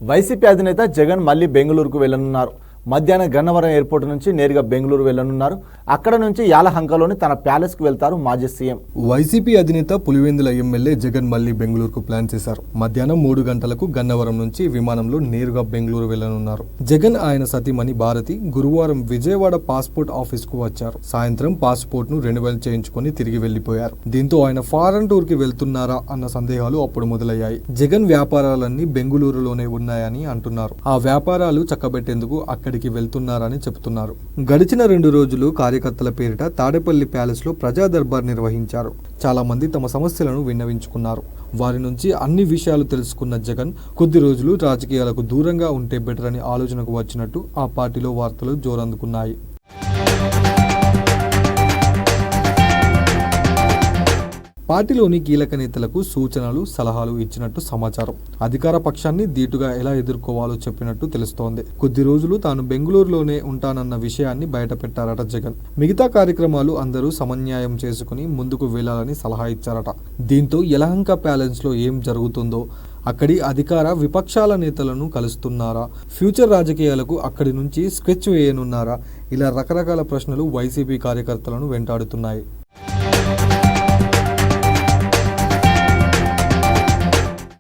YCP అధినేత జగన్ మళ్లీ బెంగళూరుకు వెళ్లనున్నారు. మధ్యాహ్నం గన్నవరం ఎయిర్పోర్ట్ నుంచి నేరుగా బెంగళూరు వెళ్లనున్నారు. అక్కడ నుంచి యాలహంకలోని తన ప్యాలెస్ కు వెళ్తారు మాజీ సీఎం. వైసీపీ అధినేత పులివెందుల ఎమ్మెల్యే జగన్ మళ్లీ బెంగళూరుకు ప్లాన్ చేశారు. మధ్యాహ్నం 3 గంటలకు గన్నవరం నుంచి విమానంలో నేరుగా బెంగళూరు వెళ్లనున్నారు. జగన్ ఆయన సతీమణి భారతి గురువారం విజయవాడ పాస్పోర్ట్ ఆఫీస్ కు వచ్చారు. సాయంత్రం పాస్పోర్ట్ ను రెన్యువల్ చేయించుకుని తిరిగి వెళ్లిపోయారు. దీంతో ఆయన ఫారెన్ టూర్ కి వెళ్తున్నారా అన్న సందేహాలు అప్పుడు మొదలయ్యాయి. జగన్ వ్యాపారాలన్నీ బెంగళూరులోనే ఉన్నాయని అంటున్నారు. ఆ వ్యాపారాలు చక్కబెట్టేందుకు అక్కడికి వెళ్తున్నారని చెబుతున్నారు. గడిచిన 2 రోజులు కార్యకర్తల పేరిట తాడేపల్లి ప్యాలెస్ లో ప్రజా దర్బార్ నిర్వహించారు. చాలా మంది తమ సమస్యలను విన్నవించుకున్నారు. వారి నుంచి అన్ని విషయాలు తెలుసుకున్న జగన్ కొద్ది రోజులు రాజకీయాలకు దూరంగా ఉంటే బెటర్ అని ఆలోచనకు వచ్చినట్టు ఆ పార్టీలో వార్తలు జోరందుకున్నాయి. పార్టీలోని కీలక నేతలకు సూచనలు, సలహాలు ఇచ్చినట్టు సమాచారం. అధికార పక్షాన్ని ధీటుగా ఎలా ఎదుర్కోవాలో చెప్పినట్టు తెలుస్తోంది. కొద్ది రోజులు తాను బెంగళూరులోనే ఉంటానన్న విషయాన్ని బయటపెట్టారట జగన్. మిగతా కార్యక్రమాలు అందరూ సమన్వయం చేసుకుని ముందుకు వెళ్లాలని సలహా ఇచ్చారట. దీంతో యలహంక ప్యాలెస్ లో ఏం జరుగుతుందో, అక్కడి అధికార విపక్షాల నేతలను కలుస్తున్నారా, ఫ్యూచర్ రాజకీయాలకు అక్కడి నుంచి స్కెచ్ వేయనున్నారా, ఇలా రకరకాల ప్రశ్నలు వైసీపీ కార్యకర్తలను వెంటాడుతున్నాయి.